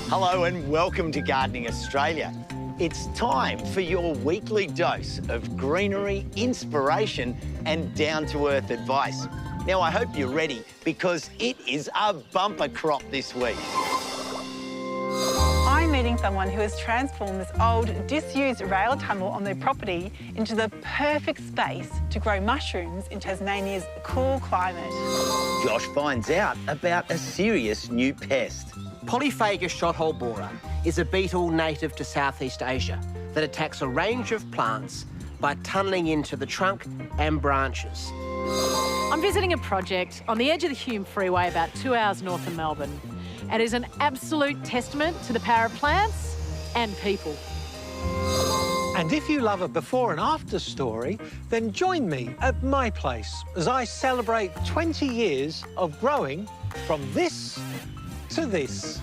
Hello and welcome to Gardening Australia. It's time for your weekly dose of greenery, inspiration and down-to-earth advice. Now, I hope you're ready because it is a bumper crop this week. I'm meeting someone who has transformed this old, disused rail tunnel on their property into the perfect space to grow mushrooms in Tasmania's cool climate. Josh finds out about a serious new pest. Polyphagus shothole borer is a beetle native to Southeast Asia that attacks a range of plants by tunnelling into the trunk and branches. I'm visiting a project on the edge of the Hume Freeway about 2 hours north of Melbourne. It is an absolute testament to the power of plants and people. And if you love a before and after story, then join me at my place as I celebrate 20 years of growing from this to this.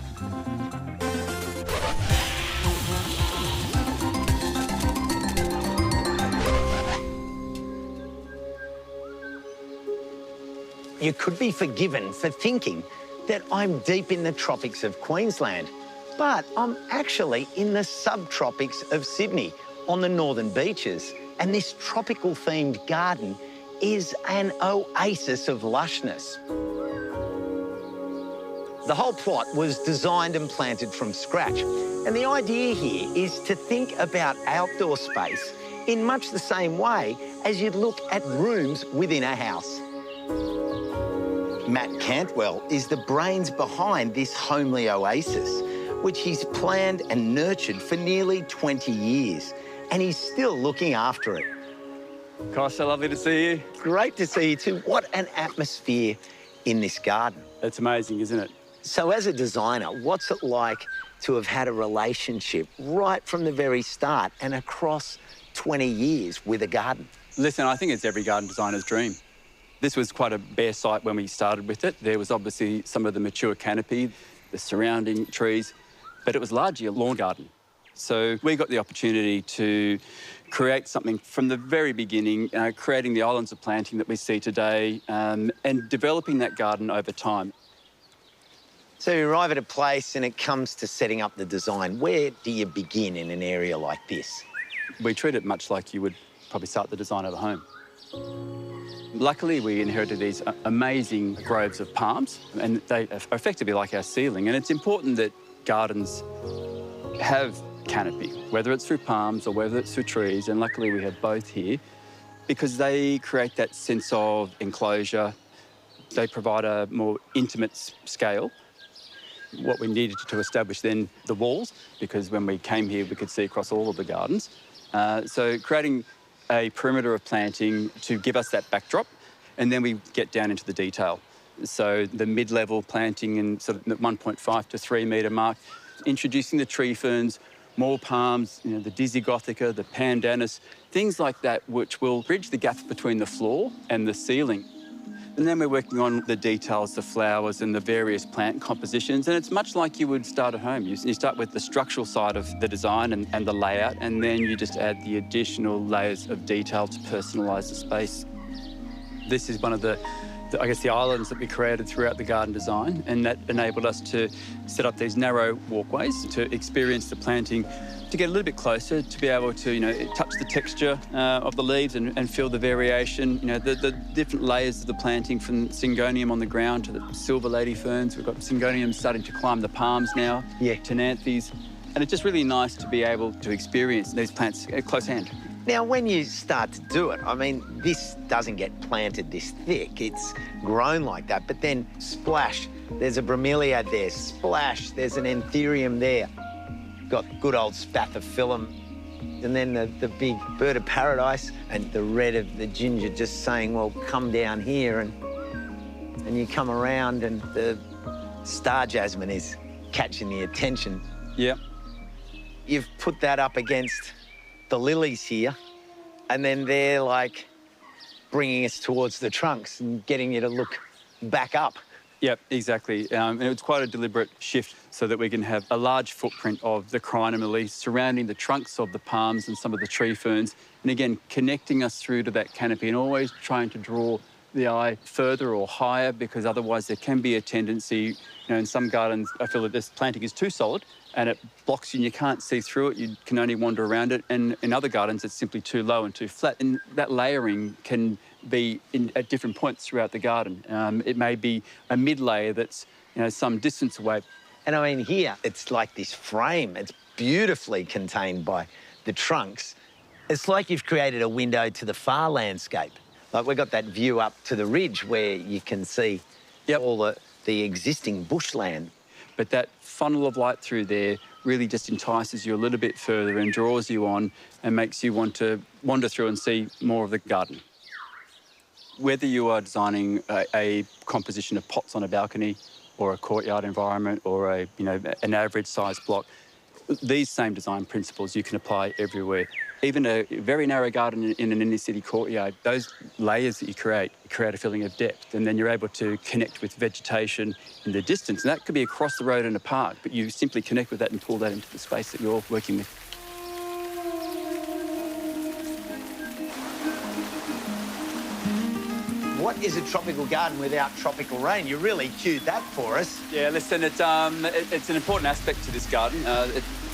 You could be forgiven for thinking that I'm deep in the tropics of Queensland, but I'm actually in the subtropics of Sydney on the northern beaches, and this tropical-themed garden is an oasis of lushness. The whole plot was designed and planted from scratch, and the idea here is to think about outdoor space in much the same way as you'd look at rooms within a house. Matt Cantwell is the brains behind this homely oasis, which he's planned and nurtured for nearly 20 years, and he's still looking after it. Costa, lovely to see you. Great to see you too. What an atmosphere in this garden. It's amazing, isn't it? So as a designer, what's it like to have had a relationship right from the very start and across 20 years with a garden? Listen, I think it's every garden designer's dream. This was quite a bare site when we started with it. There was obviously some of the mature canopy, the surrounding trees, but it was largely a lawn garden. So we got the opportunity to create something from the very beginning, creating the islands of planting that we see today, and developing that garden over time. So you arrive at a place and it comes to setting up the design. Where do you begin in an area like this? We treat it much like you would probably start the design of a home. Luckily, we inherited these amazing groves of palms, and they are effectively like our ceiling. And it's important that gardens have canopy, whether it's through palms or whether it's through trees, and luckily we have both here, because they create that sense of enclosure. They provide a more intimate scale. What we needed to establish then the walls, because when we came here we could see across all of the gardens. So creating a perimeter of planting to give us that backdrop, and then we get down into the detail. So the mid-level planting in sort of the 1.5 to 3 metre mark, introducing the tree ferns, more palms, you know, the Dizzy Gothica, the Pandanus, things like that which will bridge the gap between the floor and the ceiling. And then we're working on the details, the flowers and the various plant compositions. And it's much like you would start at home. You start with the structural side of the design and the layout, and then you just add the additional layers of detail to personalise the space. This is one of the islands that we created throughout the garden design, and that enabled us to set up these narrow walkways to experience the planting, to get a little bit closer, to be able to, touch the texture of the leaves and feel the variation, the different layers of the planting, from syngonium on the ground to the silver lady ferns. We've got syngonium starting to climb the palms now, tenanthes. And it's just really nice to be able to experience these plants at close hand. Now, when you start to do it, I mean, this doesn't get planted this thick. It's grown like that, but then splash, there's a bromeliad there, splash, there's an anthurium there. Got good old spathiphyllum, and then the big bird of paradise, and the red of the ginger just saying, well, come down here, and you come around and the star jasmine is catching the attention. Yep. You've put that up against the lilies here, and then they're like bringing us towards the trunks and getting you to look back up. Yep, exactly. And it's quite a deliberate shift so that we can have a large footprint of the crinum surrounding the trunks of the palms and some of the tree ferns. And again, connecting us through to that canopy and always trying to draw the eye further or higher, because otherwise there can be a tendency, you know, in some gardens, I feel that this planting is too solid and it blocks you and you can't see through it. You can only wander around it. And in other gardens, it's simply too low and too flat. And that layering can be at different points throughout the garden. It may be a mid-layer that's, you know, some distance away. And I mean, here, it's like this frame. It's beautifully contained by the trunks. It's like you've created a window to the far landscape. Like we've got that view up to the ridge where you can see all the existing bushland. But that funnel of light through there really just entices you a little bit further and draws you on and makes you want to wander through and see more of the garden. Whether you are designing a composition of pots on a balcony or a courtyard environment or an average sized block, these same design principles you can apply everywhere. Even a very narrow garden in an inner city courtyard, those layers that you create a feeling of depth, and then you're able to connect with vegetation in the distance. And that could be across the road in a park, but you simply connect with that and pull that into the space that you're working with. What is a tropical garden without tropical rain? You really cued that for us. Yeah, listen, it's an important aspect to this garden.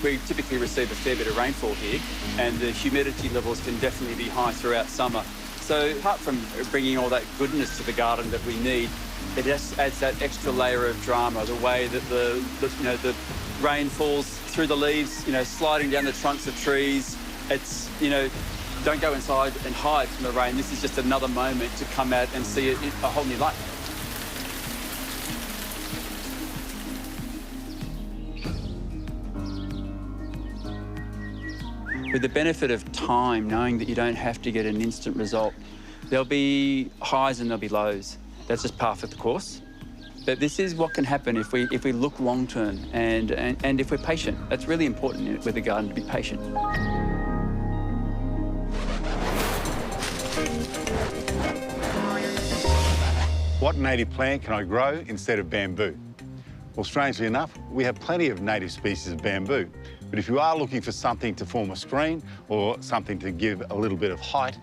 We typically receive a fair bit of rainfall here, and the humidity levels can definitely be high throughout summer. So apart from bringing all that goodness to the garden that we need, it just adds that extra layer of drama, the way that the rain falls through the leaves, sliding down the trunks of trees. It's, don't go inside and hide from the rain. This is just another moment to come out and see it in a whole new light. With the benefit of time, knowing that you don't have to get an instant result, there'll be highs and there'll be lows. That's just par for the course. But this is what can happen if we look long term and if we're patient. That's really important with the garden, to be patient. What native plant can I grow instead of bamboo? Well, strangely enough, we have plenty of native species of bamboo. But if you are looking for something to form a screen or something to give a little bit of height,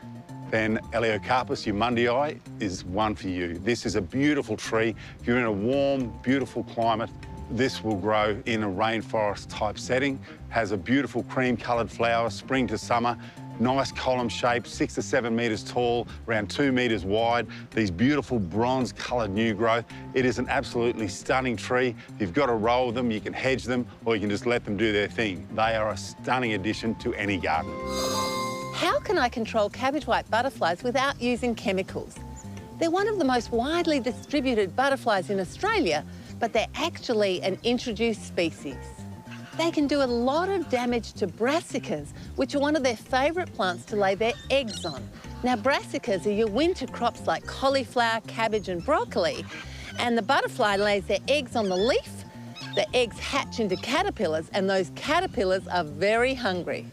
then Elaeocarpus humundii is one for you. This is a beautiful tree. If you're in a warm, beautiful climate, this will grow in a rainforest type setting, has a beautiful cream-coloured flower, spring to summer, nice column shape, 6 to 7 metres tall, around 2 metres wide, these beautiful bronze-coloured new growth. It is an absolutely stunning tree. If you've got a row of them, you can hedge them or you can just let them do their thing. They are a stunning addition to any garden. How can I control cabbage white butterflies without using chemicals? They're one of the most widely distributed butterflies in Australia, but they're actually an introduced species. They can do a lot of damage to brassicas, which are one of their favourite plants to lay their eggs on. Now, brassicas are your winter crops like cauliflower, cabbage and broccoli, and the butterfly lays their eggs on the leaf. The eggs hatch into caterpillars, and those caterpillars are very hungry.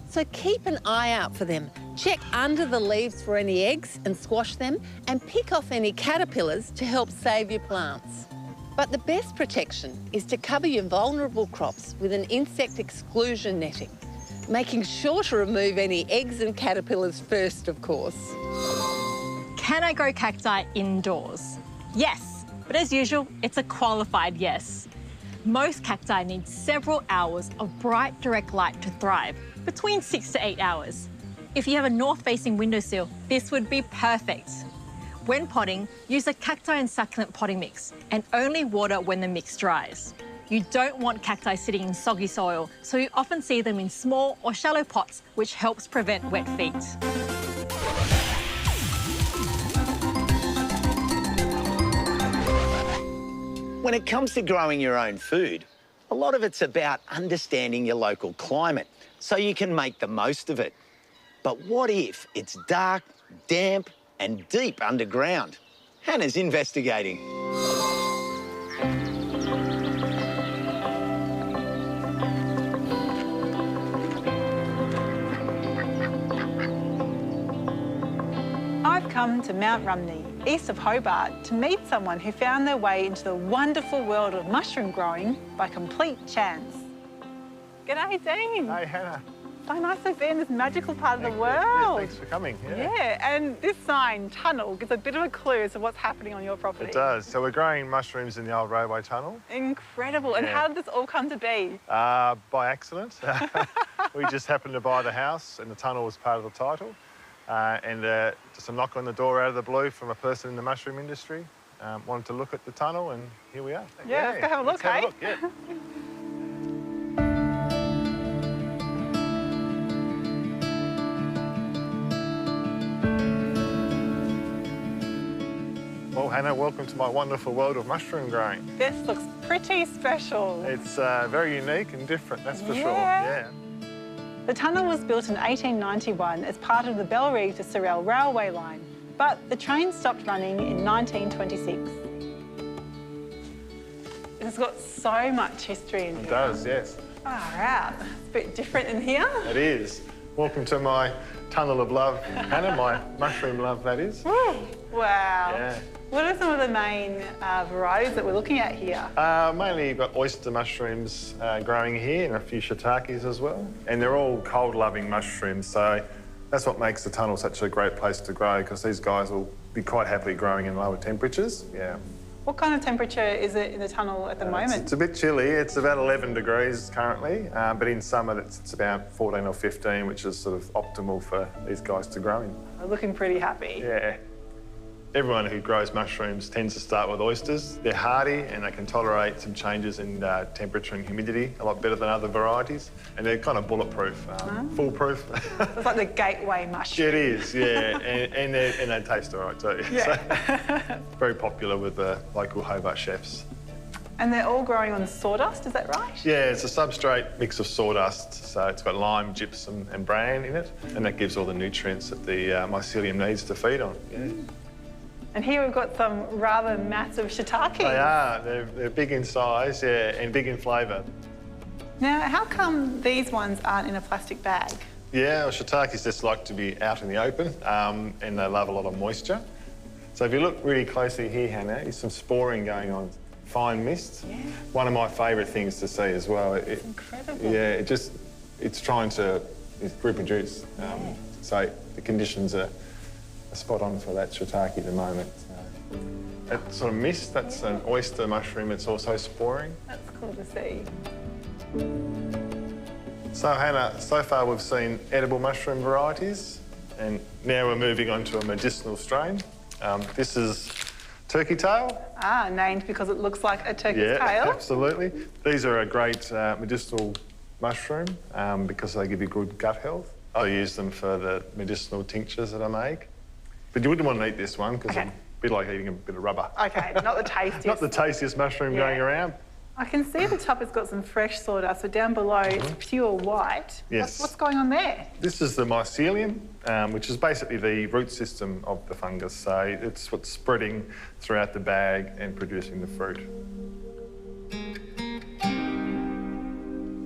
So keep an eye out for them. Check under the leaves for any eggs and squash them, and pick off any caterpillars to help save your plants. But the best protection is to cover your vulnerable crops with an insect exclusion netting, making sure to remove any eggs and caterpillars first, of course. Can I grow cacti indoors? Yes, but as usual, it's a qualified yes. Most cacti need several hours of bright, direct light to thrive, between 6 to 8 hours. If you have a north-facing windowsill, this would be perfect. When potting, use a cacti and succulent potting mix and only water when the mix dries. You don't want cacti sitting in soggy soil, so you often see them in small or shallow pots, which helps prevent wet feet. When it comes to growing your own food, a lot of it's about understanding your local climate so you can make the most of it. But what if it's dark, damp, and deep underground? Hannah's investigating. I've come to Mount Rumney, east of Hobart, to meet someone who found their way into the wonderful world of mushroom growing by complete chance. G'day, Dean. Hey, Hannah. So nice to be in this magical part of the world. Thanks for coming. Yeah, and this sign, tunnel, gives a bit of a clue as to what's happening on your property. It does. So we're growing mushrooms in the old railway tunnel. Incredible. And how did this all come to be? By accident. We just happened to buy the house and the tunnel was part of the title. Just a knock on the door out of the blue from a person in the mushroom industry. Wanted to look at the tunnel and here we are. Yeah, let's go have a look, Have a look, yeah. Well, Hannah, welcome to my wonderful world of mushroom growing. This looks pretty special. It's very unique and different, that's for sure. Yeah. The tunnel was built in 1891 as part of the Bellerive to Sorell railway line, but the train stopped running in 1926. It's got so much history in here. It does, yes. Far out. It's a bit different in here. It is. Welcome to my tunnel of love, Hannah, my mushroom love, that is. Wow. Yeah. What are some of the main varieties that we're looking at here? Mainly you've got oyster mushrooms growing here and a few shiitakes as well. And they're all cold-loving mushrooms, so that's what makes the tunnel such a great place to grow, because these guys will be quite happily growing in lower temperatures. Yeah. What kind of temperature is it in the tunnel at the moment? It's a bit chilly. It's about 11 degrees currently, but in summer it's about 14 or 15, which is sort of optimal for these guys to grow in. We're looking pretty happy. Yeah. Everyone who grows mushrooms tends to start with oysters. They're hardy and they can tolerate some changes in temperature and humidity a lot better than other varieties. And they're kind of bulletproof, foolproof. It's like the gateway mushroom. It is, yeah. and they taste all right too. Yeah. So, very popular with the local Hobart chefs. And they're all growing on sawdust, is that right? Yeah, it's a substrate mix of sawdust. So it's got lime, gypsum and bran in it. And that gives all the nutrients that the mycelium needs to feed on. Yeah. And here we've got some rather massive shiitakes. They are. They're big in size, yeah, and big in flavour. Now, how come these ones aren't in a plastic bag? Yeah, well, shiitakes just like to be out in the open and they love a lot of moisture. So if you look really closely here, Hannah, there's some sporing going on. Fine mist. Yeah. One of my favourite things to see as well. It's incredible. Yeah, it's trying to reproduce. So the conditions are spot on for that shiitake at the moment. That sort of mist, that's an oyster mushroom. It's also sporing. That's cool to see. So Hannah, so far we've seen edible mushroom varieties, and now we're moving on to a medicinal strain. This is turkey tail. Ah, named because it looks like a turkey's tail. Yeah, absolutely. These are a great medicinal mushroom because they give you good gut health. I use them for the medicinal tinctures that I make. But you wouldn't want to eat this one because it's a bit like eating a bit of rubber. Okay, not the tastiest. Not the tastiest mushroom going around. I can see at the top it's got some fresh sawdust, so down below it's pure white. Yes. What's going on there? This is the mycelium, which is basically the root system of the fungus. So it's what's spreading throughout the bag and producing the fruit.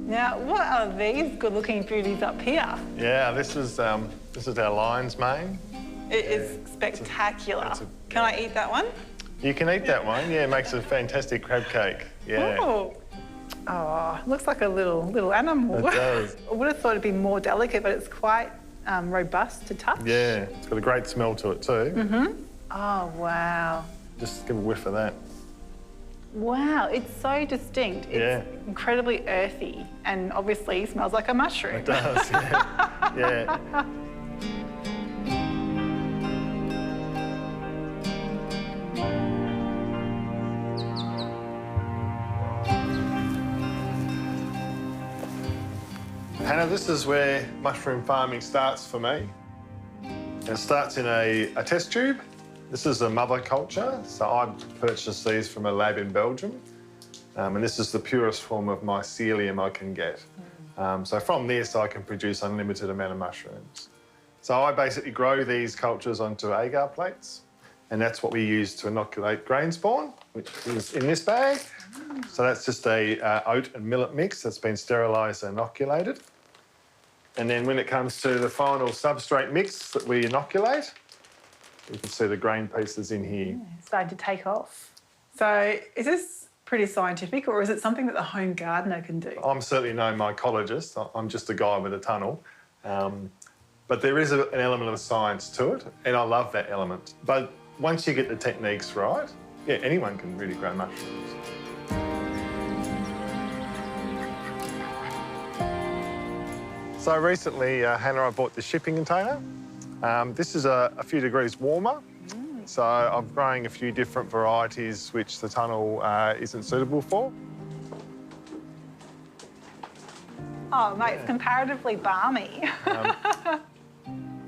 Now, what are these good-looking beauties up here? Yeah, this is our lion's mane. It is spectacular. Can I eat that one? You can eat that one. Yeah, it makes a fantastic crab cake. Yeah. Oh, looks like a little animal. It does. I would have thought it'd be more delicate, but it's quite robust to touch. Yeah, it's got a great smell to it too. Oh, wow. Just give a whiff of that. Wow, it's so distinct. It's incredibly earthy and obviously smells like a mushroom. It does, yeah. Hannah, this is where mushroom farming starts for me. It starts in a test tube. This is a mother culture, so I purchased these from a lab in Belgium. And this is the purest form of mycelium I can get. So from this, I can produce unlimited amount of mushrooms. So I basically grow these cultures onto agar plates, and that's what we use to inoculate grain spawn, which is in this bag. So that's just a oat and millet mix that's been sterilised and inoculated. And then when it comes to the final substrate mix that we inoculate, you can see the grain pieces in here. It's starting to take off. So is this pretty scientific, or is it something that the home gardener can do? I'm certainly no mycologist. I'm just a guy with a tunnel. But there is an element of science to it, and I love that element. But once you get the techniques right, yeah, anyone can really grow mushrooms. So recently, Hannah, I bought this shipping container. This is a few degrees warmer. So I'm growing a few different varieties which the tunnel isn't suitable for. Oh, mate, it's comparatively balmy.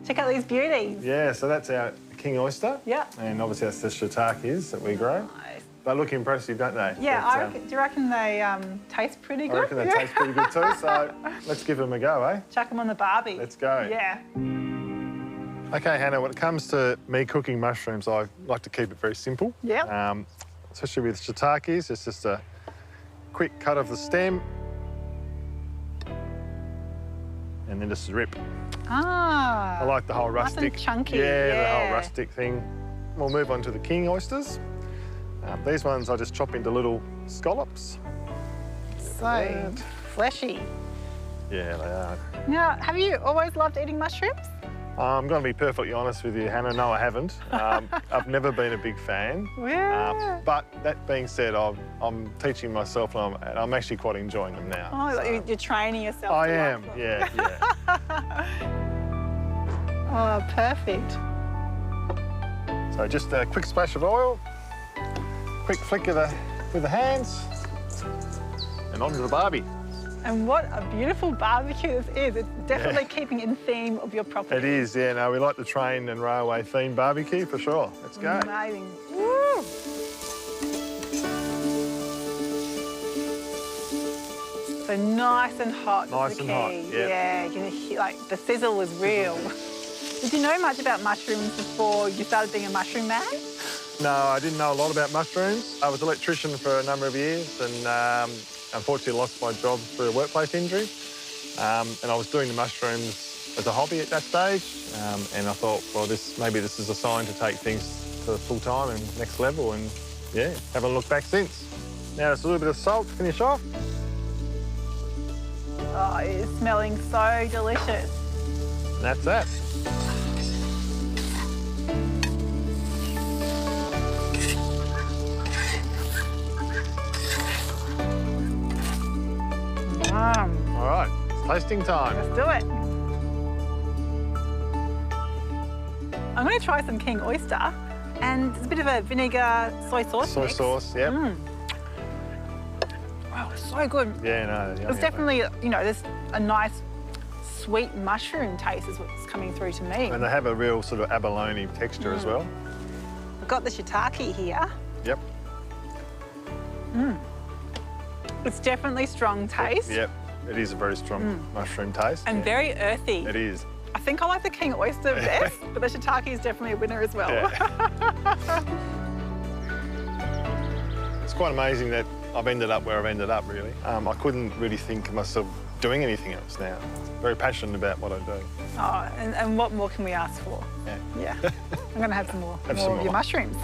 Check out these beauties. Yeah, so that's our king oyster. Yeah. And obviously that's the shiitakes that we grow. Nice. They look impressive, don't they? Yeah, do you reckon they taste pretty good? I reckon they taste pretty good too, so let's give them a go, eh? Chuck them on the barbie. Let's go. Yeah. OK, Hannah, when it comes to me cooking mushrooms, I like to keep it very simple. Yeah. Especially with shiitakes, it's just a quick cut of the stem and then just a rip. Ah. I like the whole rustic. Nice and chunky. Yeah, the whole rustic thing. We'll move on to the king oysters. These ones I just chop into little scallops. So fleshy. Yeah, they are. Now, have you always loved eating mushrooms? I'm going to be perfectly honest with you, Hannah. No, I haven't. I've never been a big fan. Yeah. But that being said, I'm teaching myself and I'm actually quite enjoying them now. Oh, so. You're training yourself. I am, yeah. Oh, perfect. So just a quick splash of oil, quick flick of with the hands, and onto the barbie. And what a beautiful barbecue this is. It's definitely keeping in theme of your property. It is, yeah. No, we like the train and railway themed barbecue for sure. Let's go. Amazing. Woo! So nice and hot. Nice and hot, yeah. You can hear, like, the sizzle is real. Did you know much about mushrooms before you started being a mushroom man? No, I didn't know a lot about mushrooms. I was an electrician for a number of years and unfortunately lost my job through a workplace injury. And I was doing the mushrooms as a hobby at that stage. And I thought, well, maybe this is a sign to take things to full time and next level. And yeah, haven't looked back since. Now it's a little bit of salt to finish off. Oh, it's smelling so delicious. And that's that. All right, it's tasting time. Let's do it. I'm going to try some king oyster, and it's a bit of a vinegar soy sauce mix. Sauce, yep. Wow, so good. Yeah, no. It's definitely, you know, there's a nice sweet mushroom taste is what's coming through to me. And they have a real sort of abalone texture as well. I've got the shiitake here. Yep. It's definitely strong taste. Yep, it is a very strong mushroom taste. And very earthy. It is. I think I like the king oyster best, but the shiitake is definitely a winner as well. Yeah. It's quite amazing that I've ended up where I've ended up, really. I couldn't really think of myself doing anything else now. Very passionate about what I do. Oh, and what more can we ask for? Yeah. I'm going to have some more, Have some of your more. mushrooms.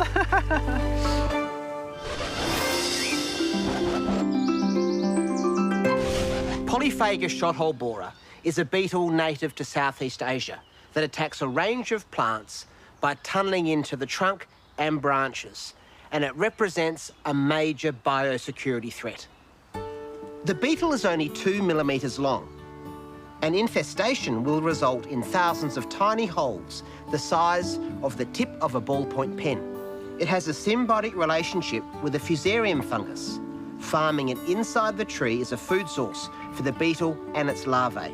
Polyphagus shothole borer is a beetle native to Southeast Asia that attacks a range of plants by tunnelling into the trunk and branches, and it represents a major biosecurity threat. The beetle is only 2 millimetres long. An infestation will result in thousands of tiny holes the size of the tip of a ballpoint pen. It has a symbiotic relationship with a fusarium fungus. Farming it inside the tree is a food source for the beetle and its larvae.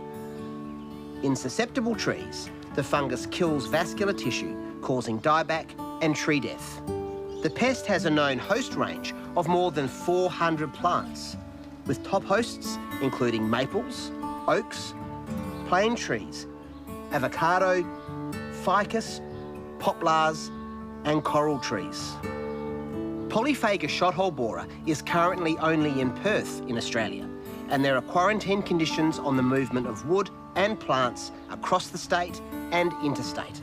In susceptible trees, the fungus kills vascular tissue, causing dieback and tree death. The pest has a known host range of more than 400 plants, with top hosts including maples, oaks, plane trees, avocado, ficus, poplars, and coral trees. Polyphagus shothole borer is currently only in Perth in Australia, and there are quarantine conditions on the movement of wood and plants across the state and interstate.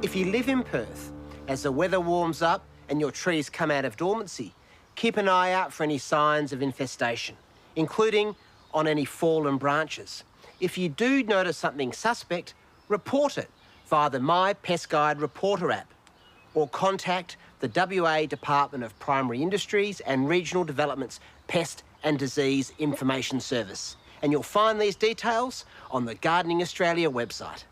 If you live in Perth, as the weather warms up and your trees come out of dormancy, Keep an eye out for any signs of infestation, including on any fallen branches. If you do notice something suspect, report it via the My Pest Guide Reporter app or contact the WA Department of Primary Industries and Regional Development's Pest and Disease Information Service. And you'll find these details on the Gardening Australia website.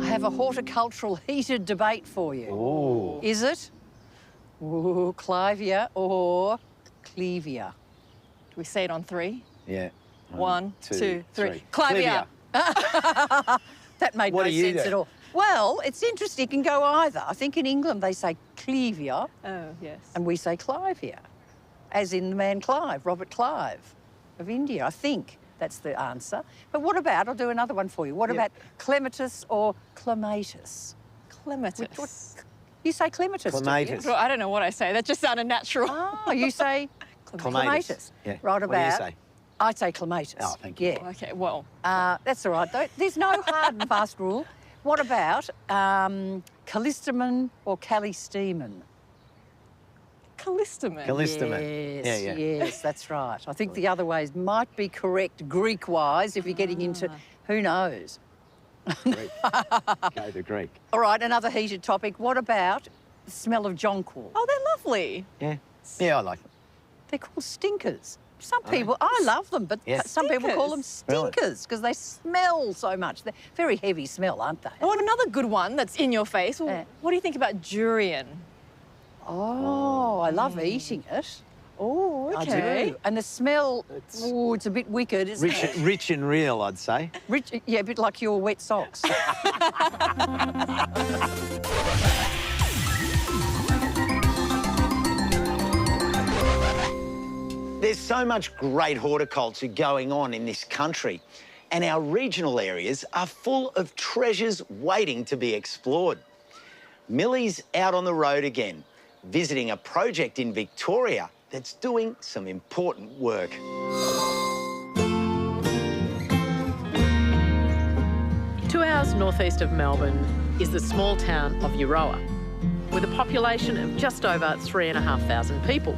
I have a horticultural heated debate for you. Ooh. Is it? Ooh, Clivia or Clevia? Do we say it on 3? Yeah. 1, 2, 3. Clivia. That made What no do you sense do? at all. Well, it's interesting. It can go either. I think in England they say Clevia Oh, yes. and we say Clivia, as in the man Clive, Robert Clive of India. I think that's the answer. But what about, I'll do another one for you. What about Clematis or Clematis? Clematis. You say Clematis, do you? Clematis. Well, I don't know what I say. That just sounded natural. Oh, you say Clematis. Yeah. Right What do you about. say? I'd say Clematis. Oh, thank you. Yeah. Okay, well. That's all right, though. There's no hard and fast rule. What about Callistemon or Callistemon? Callistemon. Callistemon. Yes, yes, that's right. I think the other ways might be correct Greek-wise if you're getting into who knows. Greek. Go to Greek. All right, another heated topic. What about the smell of jonquil? Oh, they're lovely. Yeah. Yeah, I like them. They're called stinkers. Some people, I love them, but Yeah. some people call them Really? stinkers because they smell so much. They're very heavy smell, aren't they? Oh, and another good one that's in your face. Well, Yeah. what do you think about durian? Oh, I love eating it. Oh, I do. And the smell, it's a bit wicked, isn't it? Rich and real, I'd say. Rich, yeah, a bit like your wet socks. There's so much great horticulture going on in this country, and our regional areas are full of treasures waiting to be explored. Millie's out on the road again, visiting a project in Victoria that's doing some important work. 2 hours northeast of Melbourne is the small town of Euroa, with a population of just over 3,500 people.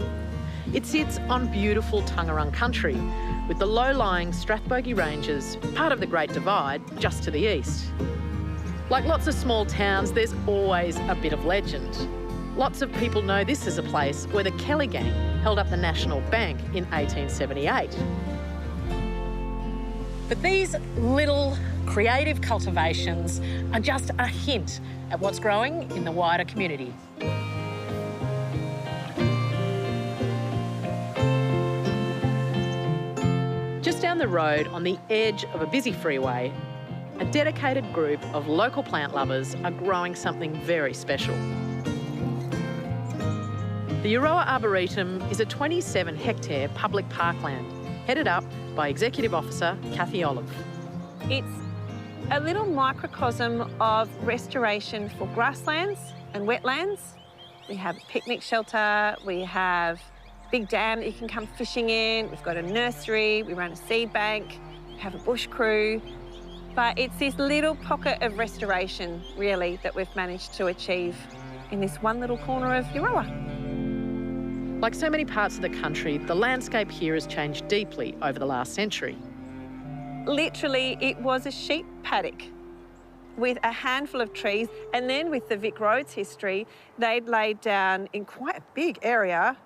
It sits on beautiful Tangerang country, with the low-lying Strathbogie Ranges, part of the Great Divide, just to the east. Like lots of small towns, there's always a bit of legend. Lots of people know this is a place where the Kelly gang held up the National Bank in 1878. But these little creative cultivations are just a hint at what's growing in the wider community. Just down the road, on the edge of a busy freeway, a dedicated group of local plant lovers are growing something very special. The Euroa Arboretum is a 27-hectare public parkland, headed up by Executive Officer Kathy Olive. It's a little microcosm of restoration for grasslands and wetlands. We have a picnic shelter, we have a big dam that you can come fishing in, we've got a nursery, we run a seed bank, we have a bush crew. But it's this little pocket of restoration, really, that we've managed to achieve in this one little corner of Euroa. Like so many parts of the country, the landscape here has changed deeply over the last century. Literally, it was a sheep paddock with a handful of trees, and then with the Vic Roads history, they'd laid down in quite a big area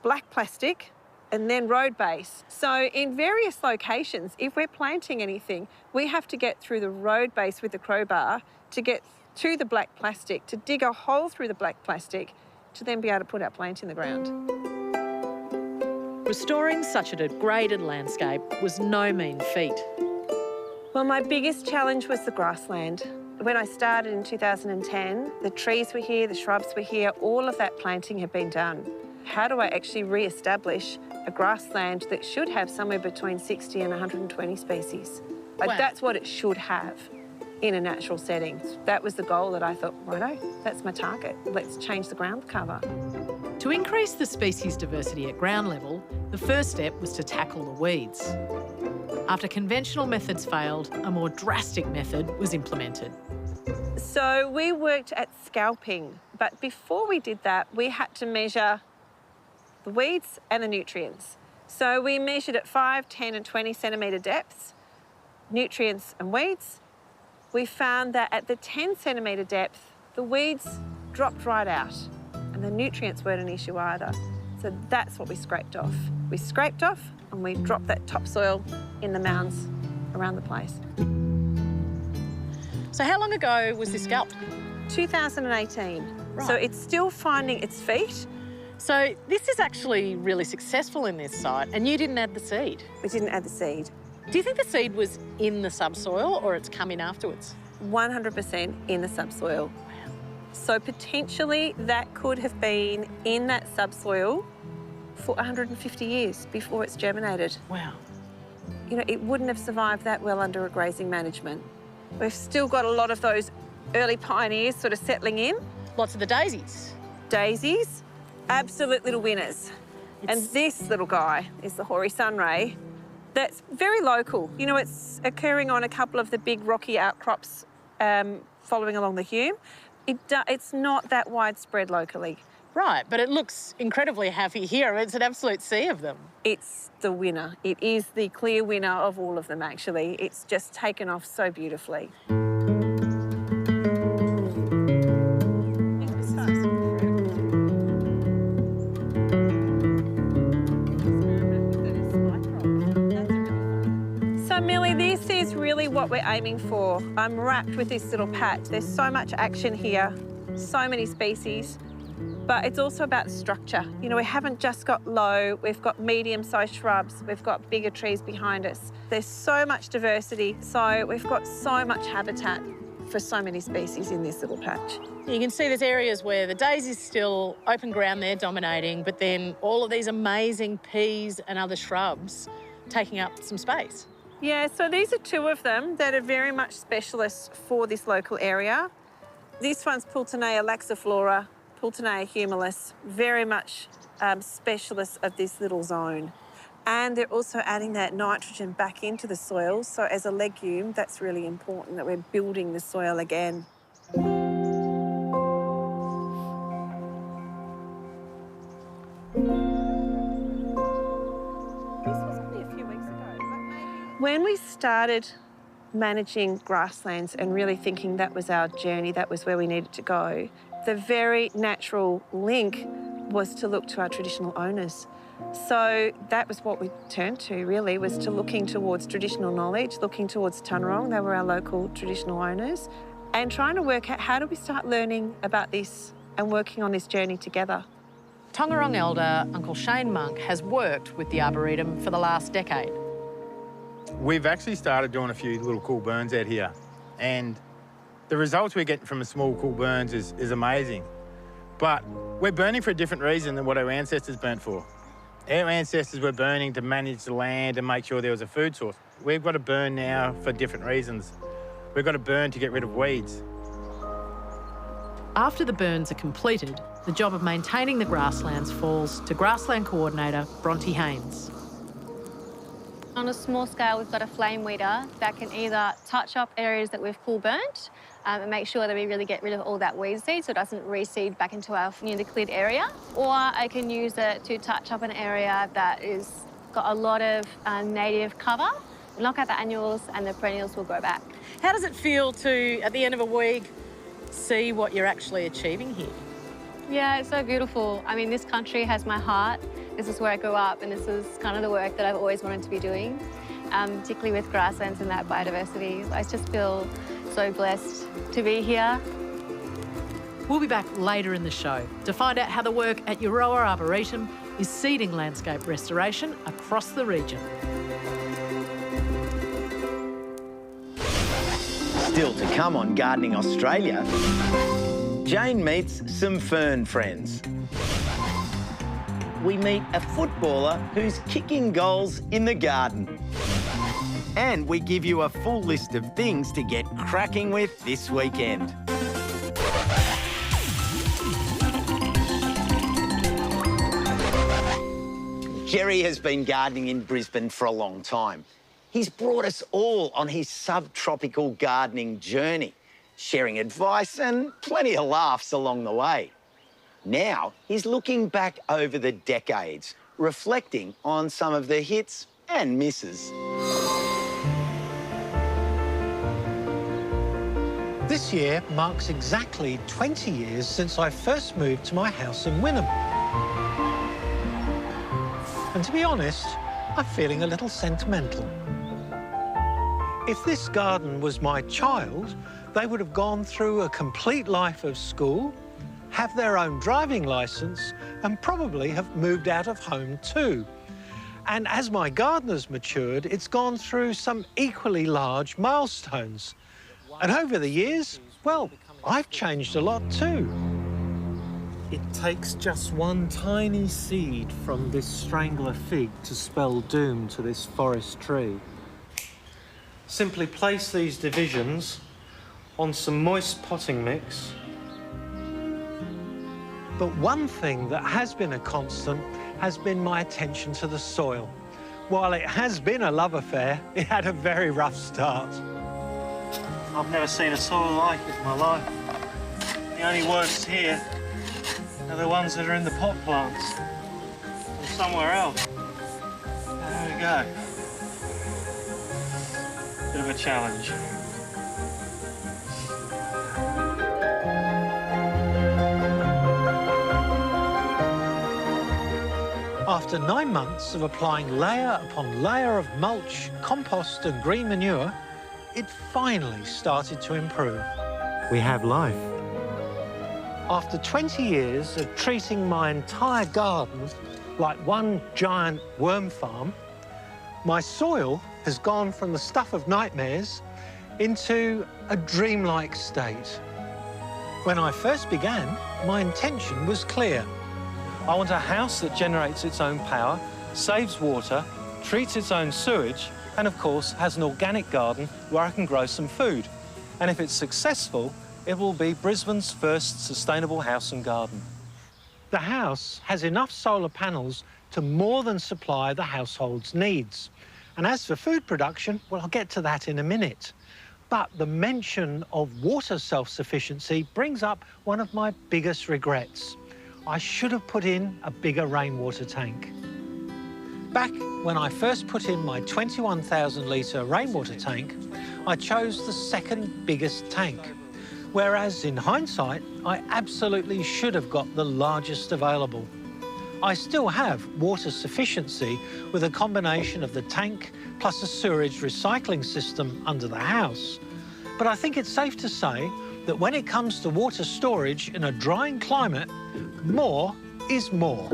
black plastic and then road base. So in various locations, if we're planting anything, we have to get through the road base with the crowbar to get to the black plastic, to dig a hole through the black plastic, to then be able to put our plant in the ground. Restoring such a degraded landscape was no mean feat. Well, my biggest challenge was the grassland. When I started in 2010, the trees were here, the shrubs were here, all of that planting had been done. How do I actually re-establish a grassland that should have somewhere between 60 and 120 species? Like, that's what it should have in a natural setting. That was the goal that I thought, righto, that's my target. Let's change the ground cover. To increase the species diversity at ground level, the first step was to tackle the weeds. After conventional methods failed, a more drastic method was implemented. So we worked at scalping, but before we did that, we had to measure the weeds and the nutrients. So we measured at 5, 10 and 20 centimetre depths, nutrients and weeds. We found that at the 10 centimetre depth, the weeds dropped right out and the nutrients weren't an issue either. So that's what we scraped off. We scraped off and we dropped that topsoil in the mounds around the place. So how long ago was this scalped? 2018. Right. So it's still finding its feet. So this is actually really successful in this site, and you didn't add the seed. We didn't add the seed. Do you think the seed was in the subsoil or it's come in afterwards? 100% in the subsoil. Wow. So potentially that could have been in that subsoil for 150 years before it's germinated. Wow. You know, it wouldn't have survived that well under a grazing management. We've still got a lot of those early pioneers sort of settling in. Lots of the daisies. Daisies, absolute little winners. And this little guy is the hoary sunray. That's very local. You know, it's occurring on a couple of the big rocky outcrops following along the Hume. It's not that widespread locally. Right, but it looks incredibly happy here. It's an absolute sea of them. It's the winner. It is the clear winner of all of them, actually. It's just taken off so beautifully. So, Millie, this is really what we're aiming for. I'm wrapped with this little patch. There's so much action here, so many species. But it's also about structure. You know, we haven't just got low, we've got medium-sized shrubs, we've got bigger trees behind us. There's so much diversity, so we've got so much habitat for so many species in this little patch. You can see there's areas where the daisy's still open ground there dominating, but then all of these amazing peas and other shrubs taking up some space. Yeah, so these are two of them that are very much specialists for this local area. This one's Pultonea laxiflora, Pultonea humilis, very much specialists of this little zone. And they're also adding that nitrogen back into the soil. So as a legume, that's really important that we're building the soil again. This was only a few weeks ago. When we started managing grasslands and really thinking that was our journey, that was where we needed to go, the very natural link was to look to our traditional owners. So that was what we turned to, really, was to looking towards traditional knowledge, looking towards Tanorong, they were our local traditional owners, and trying to work out how do we start learning about this and working on this journey together. Tongarong elder Uncle Shane Monk has worked with the Arboretum for the last decade. We've actually started doing a few little cool burns out here, and the results we're getting from the small cool burns is amazing. But we're burning for a different reason than what our ancestors burnt for. Our ancestors were burning to manage the land and make sure there was a food source. We've got to burn now for different reasons. We've got to burn to get rid of weeds. After the burns are completed, the job of maintaining the grasslands falls to grassland coordinator Bronte Haynes. On a small scale, we've got a flame weeder that can either touch up areas that we've cool burnt and make sure that we really get rid of all that weed seed so it doesn't reseed back into our newly cleared area. Or I can use it to touch up an area that is got a lot of native cover, knock out the annuals and the perennials will grow back. How does it feel to, at the end of a week, see what you're actually achieving here? Yeah, it's so beautiful. I mean, this country has my heart. This is where I grew up and this is kind of the work that I've always wanted to be doing, particularly with grasslands and that biodiversity. I just feel so blessed to be here. We'll be back later in the show to find out how the work at Euroa Arboretum is seeding landscape restoration across the region. Still to come on Gardening Australia, Jane meets some fern friends. We meet a footballer who's kicking goals in the garden. And we give you a full list of things to get cracking with this weekend. Jerry has been gardening in Brisbane for a long time. He's brought us all on his subtropical gardening journey. sharing advice and plenty of laughs along the way. Now he's looking back over the decades, reflecting on some of the hits and misses. This year marks exactly 20 years since I first moved to my house in Wynnum. And to be honest, I'm feeling a little sentimental. If this garden was my child, they would have gone through a complete life of school, have their own driving licence, and probably have moved out of home too. And as my garden has matured, it's gone through some equally large milestones. And over the years, well, I've changed a lot too. It takes just one tiny seed from this strangler fig to spell doom to this forest tree. Simply place these divisions on some moist potting mix. But one thing that has been a constant has been my attention to the soil. While it has been a love affair, it had a very rough start. I've never seen a soil like it in my life. The only worst here are the ones that are in the pot plants or somewhere else. There we go. Bit of a challenge. After 9 months of applying layer upon layer of mulch, compost and green manure, it finally started to improve. We have life. After 20 years of treating my entire garden like one giant worm farm, my soil has gone from the stuff of nightmares into a dreamlike state. When I first began, my intention was clear. I want a house that generates its own power, saves water, treats its own sewage, and of course has an organic garden where I can grow some food. And if it's successful, it will be Brisbane's first sustainable house and garden. The house has enough solar panels to more than supply the household's needs. And as for food production, well, I'll get to that in a minute. But the mention of water self-sufficiency brings up one of my biggest regrets. I should have put in a bigger rainwater tank. Back when I first put in my 21,000 litre rainwater tank, I chose the second biggest tank. Whereas in hindsight, I absolutely should have got the largest available. I still have water sufficiency with a combination of the tank plus a sewerage recycling system under the house. But I think it's safe to say that when it comes to water storage in a drying climate, more is more.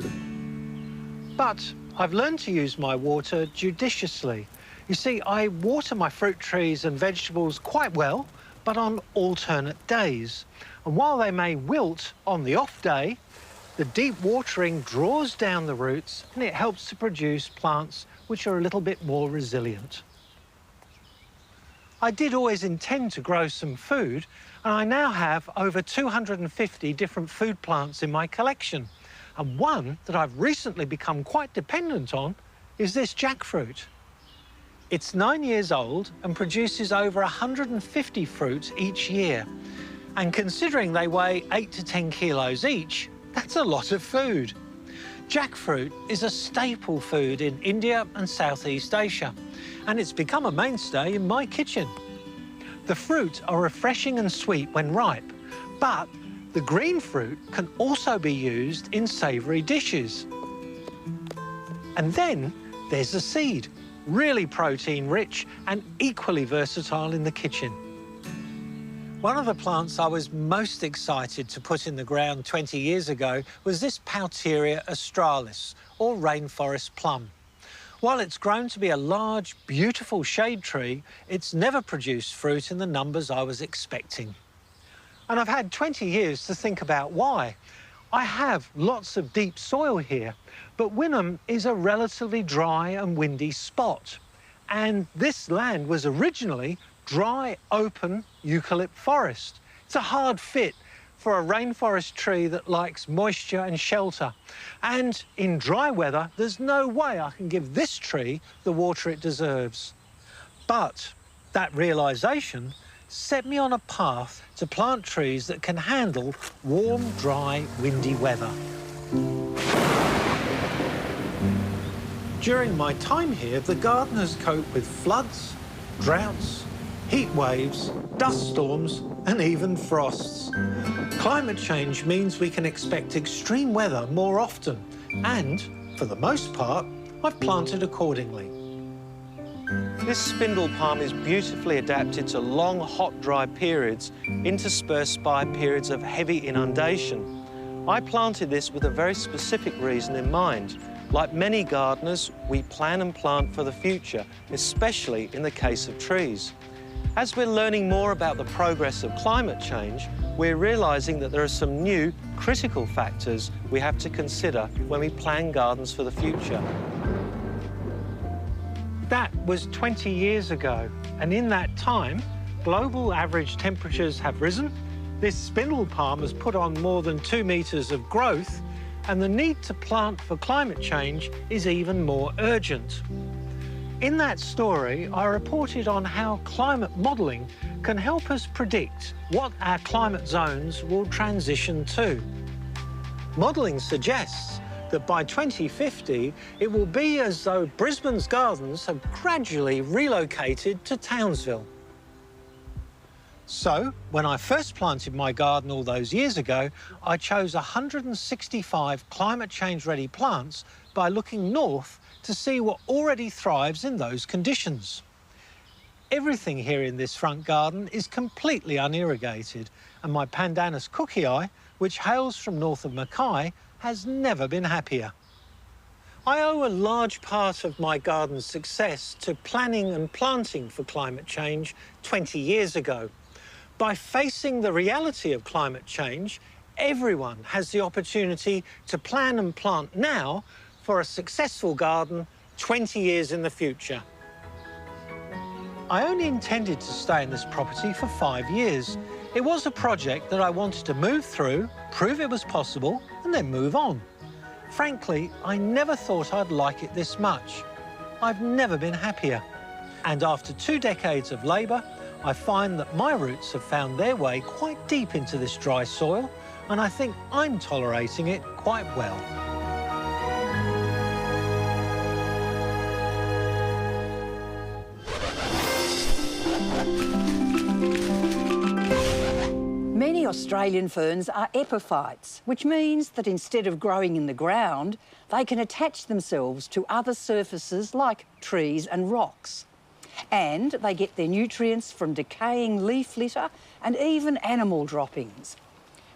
But I've learned to use my water judiciously. You see, I water my fruit trees and vegetables quite well, but on alternate days. And while they may wilt on the off day, the deep watering draws down the roots and it helps to produce plants which are a little bit more resilient. I did always intend to grow some food, and I now have over 250 different food plants in my collection. And one that I've recently become quite dependent on is this jackfruit. It's 9 years old and produces over 150 fruits each year. And considering they weigh 8 to 10 kilos each, that's a lot of food. Jackfruit is a staple food in India and Southeast Asia, and it's become a mainstay in my kitchen. The fruit are refreshing and sweet when ripe, but the green fruit can also be used in savoury dishes. And then there's the seed, really protein-rich and equally versatile in the kitchen. One of the plants I was most excited to put in the ground 20 years ago was this Pouteria australis, or rainforest plum. While it's grown to be a large, beautiful shade tree, it's never produced fruit in the numbers I was expecting. And I've had 20 years to think about why. I have lots of deep soil here, but Wynnum is a relatively dry and windy spot. And this land was originally dry, open eucalypt forest. It's a hard fit for a rainforest tree that likes moisture and shelter. And in dry weather, there's no way I can give this tree the water it deserves. But that realisation set me on a path to plant trees that can handle warm, dry, windy weather. During my time here, the gardeners cope with floods, droughts, heat waves, dust storms, and even frosts. Climate change means we can expect extreme weather more often, and, for the most part, I've planted accordingly. This spindle palm is beautifully adapted to long, hot, dry periods interspersed by periods of heavy inundation. I planted this with a very specific reason in mind. Like many gardeners, we plan and plant for the future, especially in the case of trees. As we're learning more about the progress of climate change, we're realising that there are some new critical factors we have to consider when we plan gardens for the future. That was 20 years ago, and in that time, global average temperatures have risen, this spindle palm has put on more than 2 metres of growth, and the need to plant for climate change is even more urgent. In that story, I reported on how climate modelling can help us predict what our climate zones will transition to. Modelling suggests that by 2050, it will be as though Brisbane's gardens have gradually relocated to Townsville. So, when I first planted my garden all those years ago, I chose 165 climate change-ready plants by looking north to see what already thrives in those conditions. Everything here in this front garden is completely unirrigated, and my Pandanus cookii, which hails from north of Mackay, has never been happier. I owe a large part of my garden's success to planning and planting for climate change 20 years ago. By facing the reality of climate change, everyone has the opportunity to plan and plant now for a successful garden 20 years in the future. I only intended to stay in this property for 5 years. It was a project that I wanted to move through, prove it was possible, and then move on. Frankly, I never thought I'd like it this much. I've never been happier. And after 2 decades of labour, I find that my roots have found their way quite deep into this dry soil, and I think I'm tolerating it quite well. Many Australian ferns are epiphytes, which means that instead of growing in the ground, they can attach themselves to other surfaces like trees and rocks. And they get their nutrients from decaying leaf litter and even animal droppings.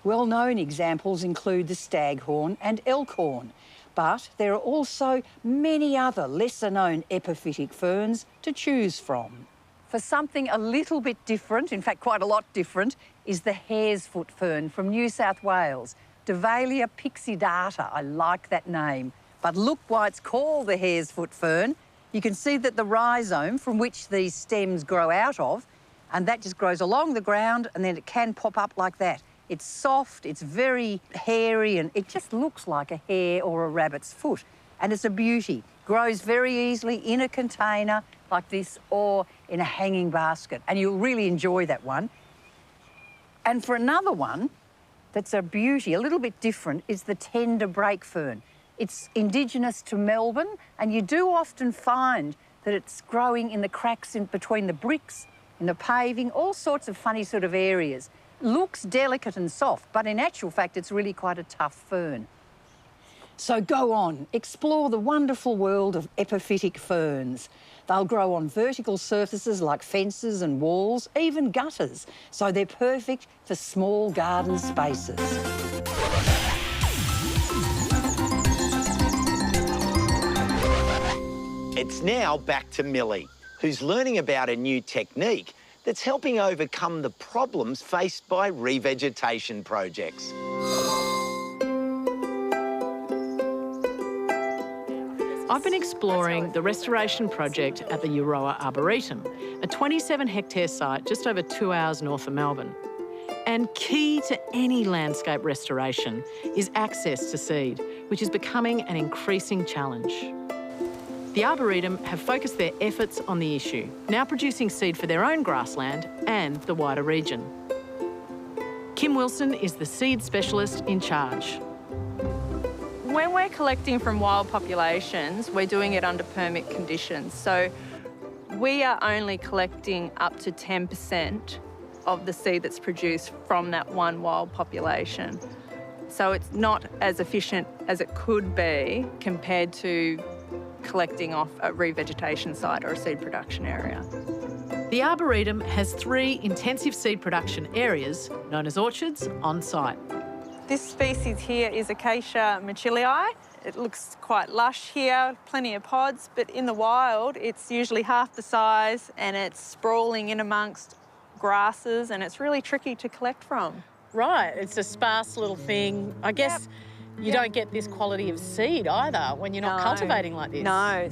Well-known examples include the staghorn and elkhorn, but there are also many other lesser-known epiphytic ferns to choose from. For something a little bit different, in fact quite a lot different, is the hare's foot fern from New South Wales, Davallia pixidata. I like that name. But look why it's called the hare's foot fern. You can see that the rhizome from which these stems grow out of, and that just grows along the ground, and then it can pop up like that. It's soft, it's very hairy, and it just looks like a hare or a rabbit's foot. And it's a beauty. Grows very easily in a container like this or in a hanging basket, and you'll really enjoy that one. And for another one that's a beauty, a little bit different, is the tender brake fern. It's indigenous to Melbourne, and you do often find that it's growing in the cracks in between the bricks, in the paving, all sorts of funny sort of areas. Looks delicate and soft, but in actual fact, it's really quite a tough fern. So go on, explore the wonderful world of epiphytic ferns. They'll grow on vertical surfaces like fences and walls, even gutters, so they're perfect for small garden spaces. It's now back to Millie, who's learning about a new technique that's helping overcome the problems faced by revegetation projects. I've been exploring the restoration project at the Euroa Arboretum, a 27-hectare site just over 2 hours north of Melbourne. And key to any landscape restoration is access to seed, which is becoming an increasing challenge. The Arboretum have focused their efforts on the issue, now producing seed for their own grassland and the wider region. Kim Wilson is the seed specialist in charge. When we're collecting from wild populations, we're doing it under permit conditions. So we are only collecting up to 10% of the seed that's produced from that one wild population. So it's not as efficient as it could be compared to collecting off a revegetation site or a seed production area. The Arboretum has 3 intensive seed production areas, known as orchards, on site. This species here is Acacia Millie. It looks quite lush here, plenty of pods, but in the wild, it's usually half the size and it's sprawling in amongst grasses and it's really tricky to collect from. Right, it's a sparse little thing. I guess you don't get this quality of seed either when you're not cultivating like this. No.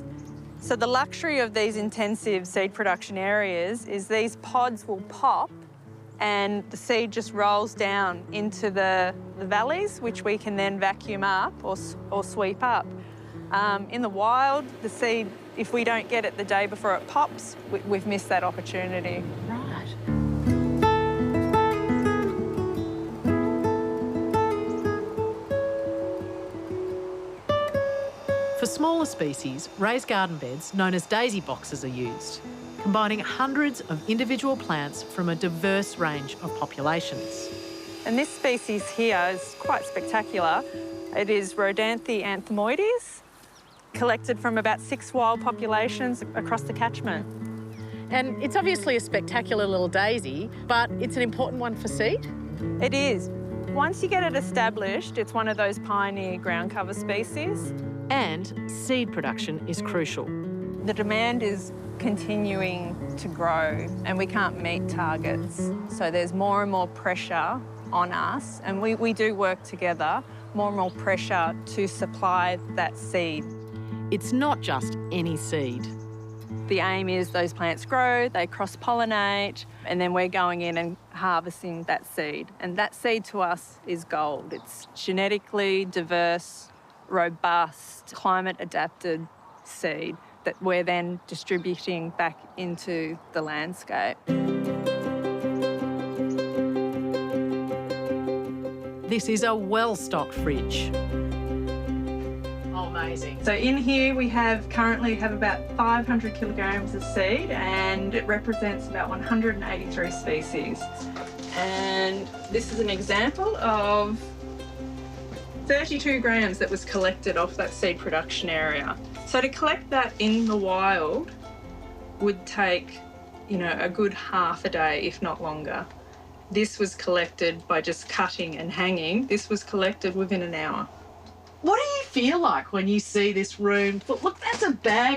So the luxury of these intensive seed production areas is these pods will pop and the seed just rolls down into the valleys, which we can then vacuum up or sweep up. In the wild, the seed, if we don't get it the day before it pops, we've missed that opportunity. Right. For smaller species, raised garden beds, known as daisy boxes, are used, combining hundreds of individual plants from a diverse range of populations. And this species here is quite spectacular. It is Rhodanthe anthemoides, collected from about 6 wild populations across the catchment. And it's obviously a spectacular little daisy, but it's an important one for seed? It is. Once you get it established, it's one of those pioneer ground cover species. And seed production is crucial. The demand is continuing to grow and we can't meet targets. So there's more and more pressure on us, and we do work together, more and more pressure to supply that seed. It's not just any seed. The aim is those plants grow, they cross-pollinate, and then we're going in and harvesting that seed. And that seed to us is gold. It's genetically diverse, robust, climate-adapted seed that we're then distributing back into the landscape. This is a well-stocked fridge. Oh, amazing. So in here we currently have about 500 kilograms of seed, and it represents about 183 species. And this is an example of 32 grams that was collected off that seed production area. So to collect that in the wild would take, a good half a day, if not longer. This was collected by just cutting and hanging. This was collected within an hour. What do you feel like when you see this room? Look, that's a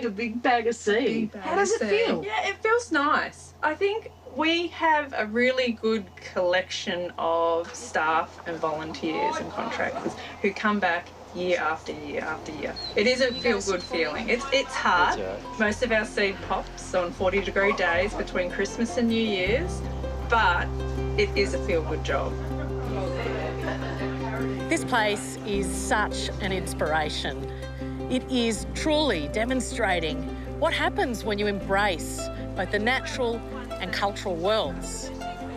big bag of seed. How does it feel? Yeah, it feels nice. I think we have a really good collection of staff and volunteers and contractors who come back year after year after year. It is a feel-good feeling. It's hard. Most of our seed pops on 40-degree days between Christmas and New Year's, but it is a feel-good job. This place is such an inspiration. It is truly demonstrating what happens when you embrace both the natural and cultural worlds.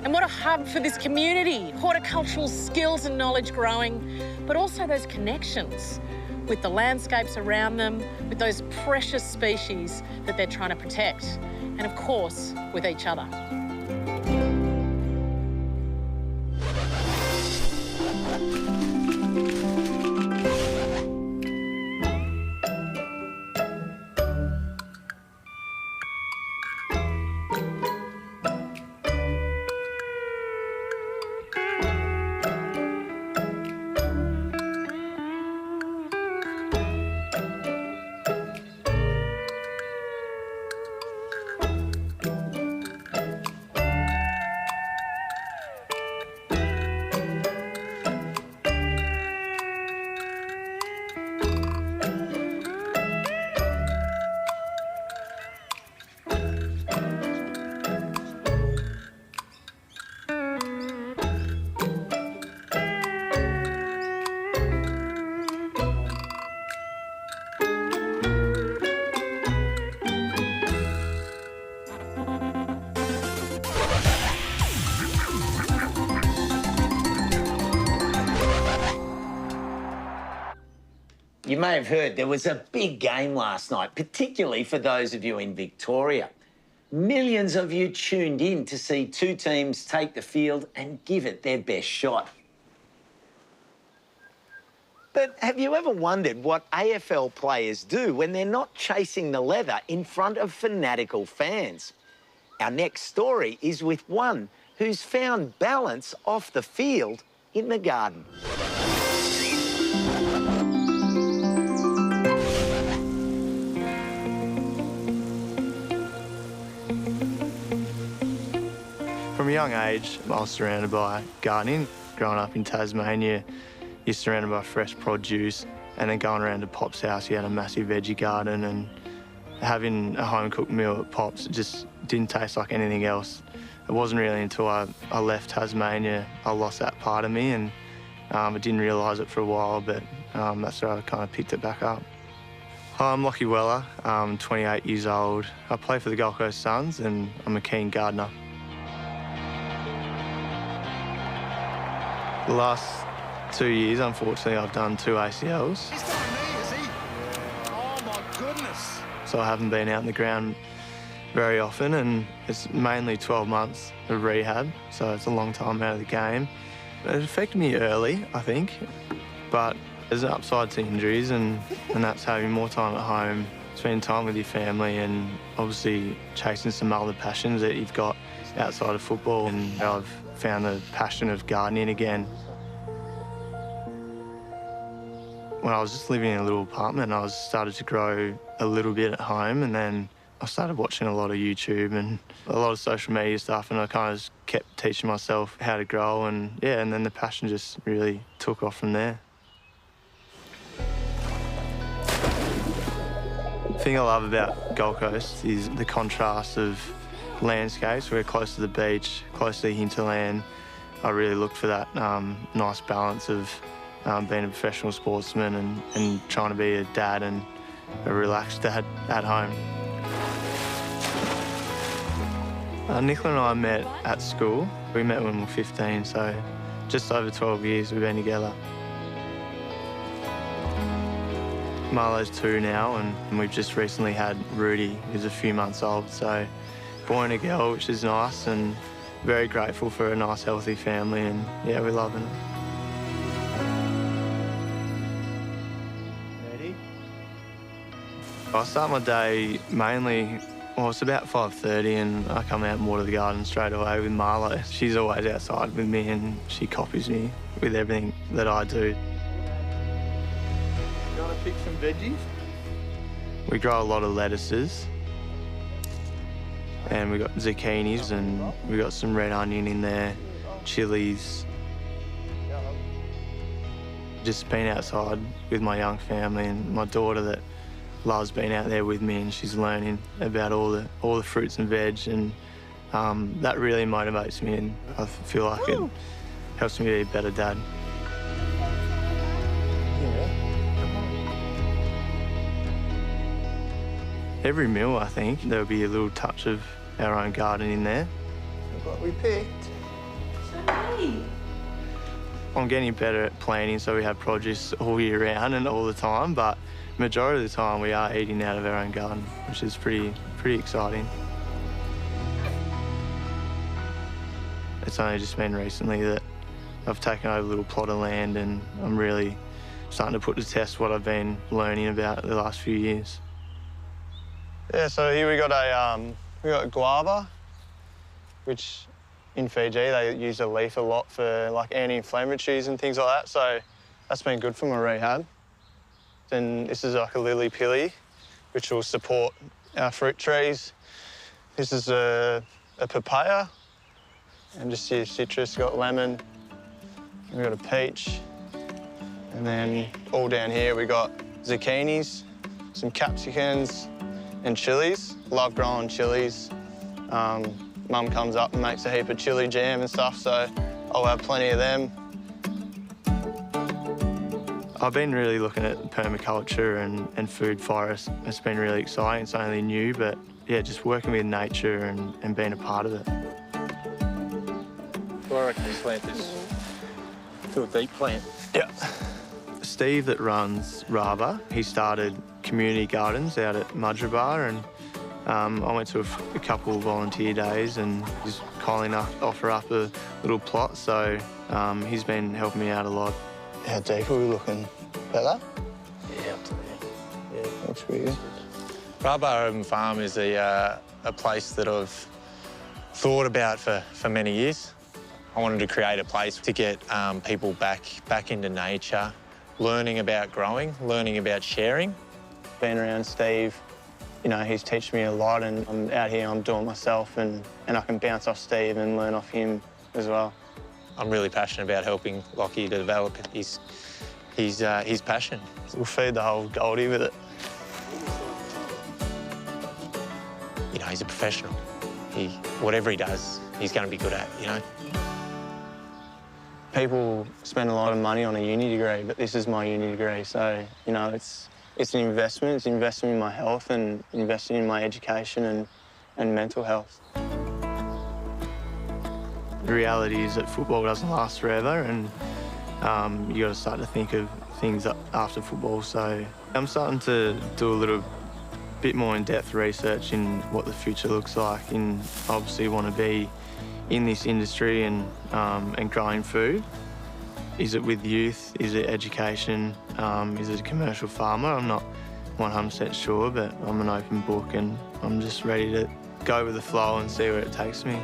And what a hub for this community, horticultural skills and knowledge growing, but also those connections with the landscapes around them, with those precious species that they're trying to protect, and of course, with each other. You may have heard there was a big game last night, particularly for those of you in Victoria. Millions of you tuned in to see two teams take the field and give it their best shot. But have you ever wondered what AFL players do when they're not chasing the leather in front of fanatical fans? Our next story is with one who's found balance off the field in the garden. From a young age, I was surrounded by gardening. Growing up in Tasmania, you're surrounded by fresh produce, and then going around to Pop's house, he had a massive veggie garden, and having a home-cooked meal at Pop's just didn't taste like anything else. It wasn't really until I left Tasmania I lost that part of me, and I didn't realise it for a while, but that's where I kind of picked it back up. Hi, I'm Lachie Weller. I'm 28 years old. I play for the Gold Coast Suns, and I'm a keen gardener. The last 2 years, unfortunately, I've done 2 ACLs. He's got a knee, is he? Oh, my goodness. So I haven't been out in the ground very often, and it's mainly 12 months of rehab, so it's a long time out of the game. It affected me early, I think, but there's an upside to injuries, and that's having more time at home, spending time with your family, and obviously chasing some other passions that you've got outside of football. And I've found the passion of gardening again. When I was just living in a little apartment, I started to grow a little bit at home, and then I started watching a lot of YouTube and a lot of social media stuff, and I kind of just kept teaching myself how to grow, and yeah, and then the passion just really took off from there. The thing I love about Gold Coast is the contrast of landscapes. We're close to the beach, close to the hinterland. I really looked for that nice balance of being a professional sportsman and trying to be a dad and a relaxed dad at home. Nicola and I met at school. We met when we were 15, so just over 12 years we've been together. Marlo's 2 now, and we've just recently had Rudy, who's a few months old, so boy and a girl, which is nice, and very grateful for a nice, healthy family, and yeah, we're loving it. Ready? I start my day mainly, well, it's about 5:30, and I come out and water the garden straight away with Marlo. She's always outside with me, and she copies me with everything that I do. You want to pick some veggies? We grow a lot of lettuces, and we got zucchinis, and we got some red onion in there, chilies. Just being outside with my young family and my daughter that loves being out there with me, and she's learning about all the fruits and veg, and that really motivates me, and I feel like it helps me be a better dad. Every meal, I think, there'll be a little touch of our own garden in there. Look what we picked. So neat. I'm getting better at planting, so we have produce all year round and all the time, but majority of the time we are eating out of our own garden, which is pretty exciting. It's only just been recently that I've taken over a little plot of land, and I'm really starting to put to test what I've been learning about the last few years. Yeah, so here we got guava, which in Fiji they use a leaf a lot for like anti-inflammatories and things like that. So that's been good for my rehab. Then this is like a lily pilly, which will support our fruit trees. This is a papaya, and just your citrus, got lemon. We've got a peach, and then all down here we got zucchinis, some capsicums, and chilies. Love growing chilies. Mum comes up and makes a heap of chili jam and stuff, so I'll have plenty of them. I've been really looking at permaculture and food forest. It's been really exciting. It's only new, but yeah, just working with nature and being a part of it. Well, I reckon you plant this to a deep plant. Yeah. Steve that runs Raba, he started community gardens out at Mudgeeraba, and I went to a couple of volunteer days and he's kindly enough to offer up a little plot, so he's been helping me out a lot. How deep are we looking? Better? Yeah, up to there. Yeah, looks pretty good. Raba Urban Farm is a place that I've thought about for many years. I wanted to create a place to get people back into nature, learning about growing, learning about sharing. Being around Steve, you know, he's teaching me a lot, and I'm out here, I'm doing it myself, and I can bounce off Steve and learn off him as well. I'm really passionate about helping Lachie to develop his passion. We'll feed the whole Goldie with it. You know, he's a professional. Whatever he does, he's going to be good at, you know. People spend a lot of money on a uni degree, but this is my uni degree, so, you know, it's an investment. It's investing in my health and investing in my education and mental health. The reality is that football doesn't last forever, and you got to start to think of things after football. So I'm starting to do a little bit more in-depth research in what the future looks like, and obviously want to be in this industry and growing food. Is it with youth? Is it education? Is it a commercial farmer? I'm not 100% sure, but I'm an open book and I'm just ready to go with the flow and see where it takes me.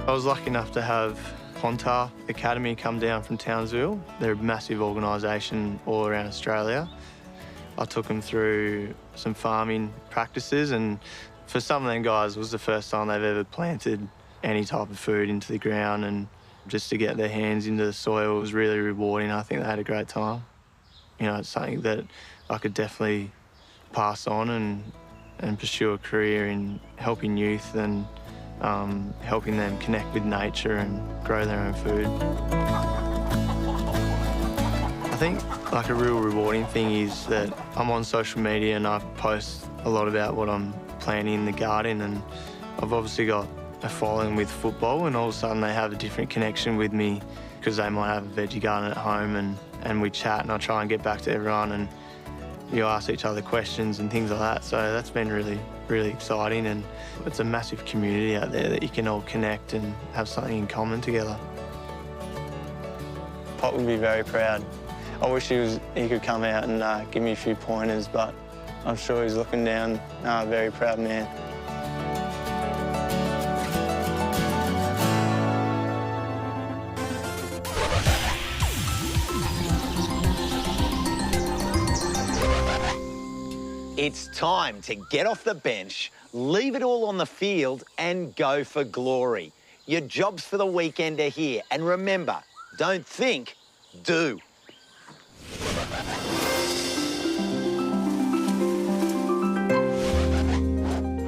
I was lucky enough to have Pontar Academy come down from Townsville. They're a massive organisation all around Australia. I took them through some farming practices, and for some of them guys, it was the first time they've ever planted any type of food into the ground, and just to get their hands into the soil was really rewarding. I think they had a great time. You know, it's something that I could definitely pass on and pursue a career in helping youth and helping them connect with nature and grow their own food. I think like a real rewarding thing is that I'm on social media and I post a lot about what I'm planting in the garden, and I've obviously got a following with football, and all of a sudden they have a different connection with me because they might have a veggie garden at home, and we chat and I try and get back to everyone and you ask each other questions and things like that. So that's been really, really exciting, and it's a massive community out there that you can all connect and have something in common together. Pop would be very proud. I wish he could come out and give me a few pointers, but I'm sure he's looking down, very proud man. It's time to get off the bench, leave it all on the field and go for glory. Your jobs for the weekend are here, and remember, don't think, do.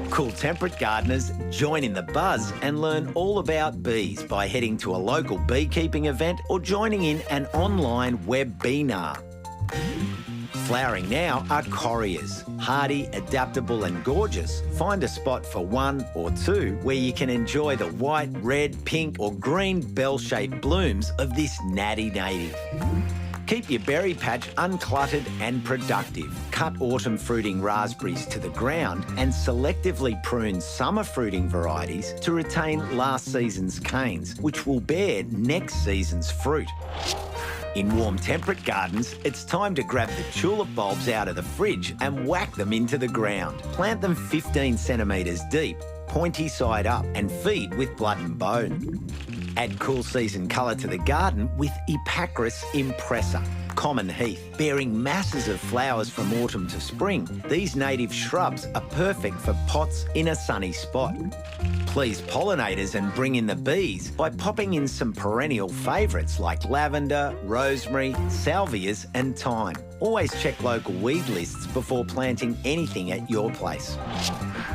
Cool Temperate gardeners, join in the buzz and learn all about bees by heading to a local beekeeping event or joining in an online web webinar. Flowering now are correas, hardy, adaptable and gorgeous. Find a spot for one or two where you can enjoy the white, red, pink or green bell-shaped blooms of this natty native. Keep your berry patch uncluttered and productive. Cut autumn fruiting raspberries to the ground and selectively prune summer fruiting varieties to retain last season's canes, which will bear next season's fruit. In warm temperate gardens, it's time to grab the tulip bulbs out of the fridge and whack them into the ground. Plant them 15 centimetres deep, pointy side up, and feed with blood and bone. Add cool season colour to the garden with Epacris impressa, common heath. Bearing masses of flowers from autumn to spring, these native shrubs are perfect for pots in a sunny spot. Please pollinators and bring in the bees by popping in some perennial favourites like lavender, rosemary, salvias and thyme. Always check local weed lists before planting anything at your place.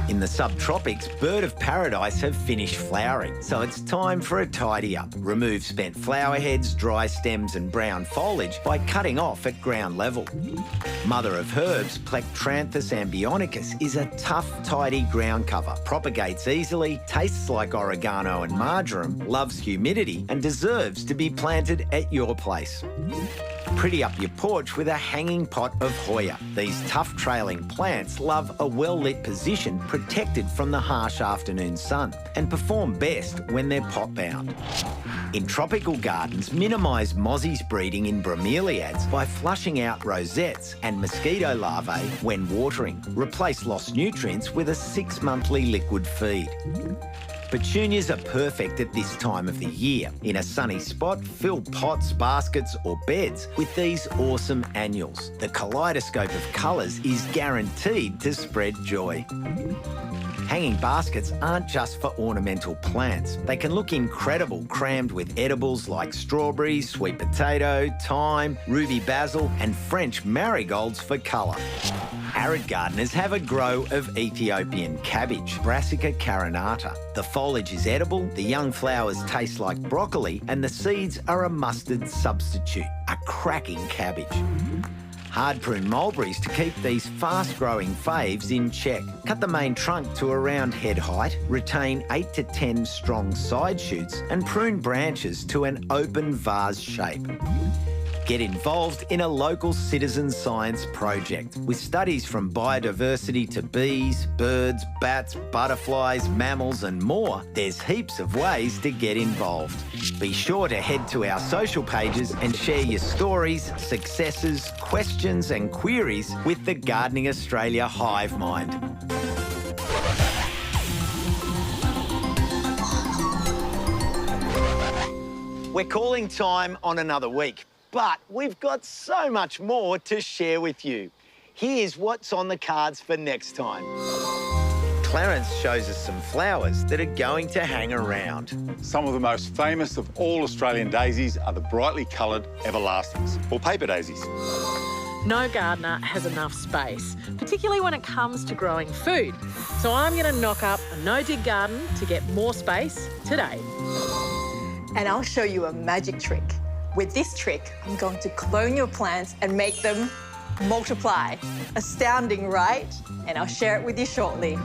In the subtropics, bird of paradise have finished flowering, so it's time for a tidy up. Remove spent flower heads, dry stems and brown foliage by cutting off at ground level. Mother of herbs, Plectranthus ambionicus, is a tough, tidy ground cover, propagates easily tastes like oregano and marjoram, loves humidity and deserves to be planted at your place. Pretty up your porch with a hanging pot of Hoya. These tough trailing plants love a well-lit position protected from the harsh afternoon sun and perform best when they're pot-bound. In tropical gardens, minimise mozzies breeding in bromeliads by flushing out rosettes and mosquito larvae when watering. Replace lost nutrients with a 6-monthly liquid feed. Petunias are perfect at this time of the year. In a sunny spot, fill pots, baskets or beds with these awesome annuals. The kaleidoscope of colours is guaranteed to spread joy. Hanging baskets aren't just for ornamental plants. They can look incredible, crammed with edibles like strawberries, sweet potato, thyme, ruby basil and French marigolds for colour. Arid gardeners have a grow of Ethiopian cabbage, Brassica carinata. The foliage is edible, the young flowers taste like broccoli and the seeds are a mustard substitute, a cracking cabbage. Hard prune mulberries to keep these fast-growing faves in check. Cut the main trunk to around head height, retain 8 to 10 strong side shoots and prune branches to an open vase shape. Get involved in a local citizen science project with studies from biodiversity to bees, birds, bats, butterflies, mammals and more. There's heaps of ways to get involved. Be sure to head to our social pages and share your stories, successes, questions and queries with the Gardening Australia Hive Mind. We're calling time on another week. But we've got so much more to share with you. Here's what's on the cards for next time. Clarence shows us some flowers that are going to hang around. Some of the most famous of all Australian daisies are the brightly coloured everlastings, or paper daisies. No gardener has enough space, particularly when it comes to growing food. So I'm going to knock up a no-dig garden to get more space today. And I'll show you a magic trick. With this trick, I'm going to clone your plants and make them multiply. Astounding, right? And I'll share it with you shortly.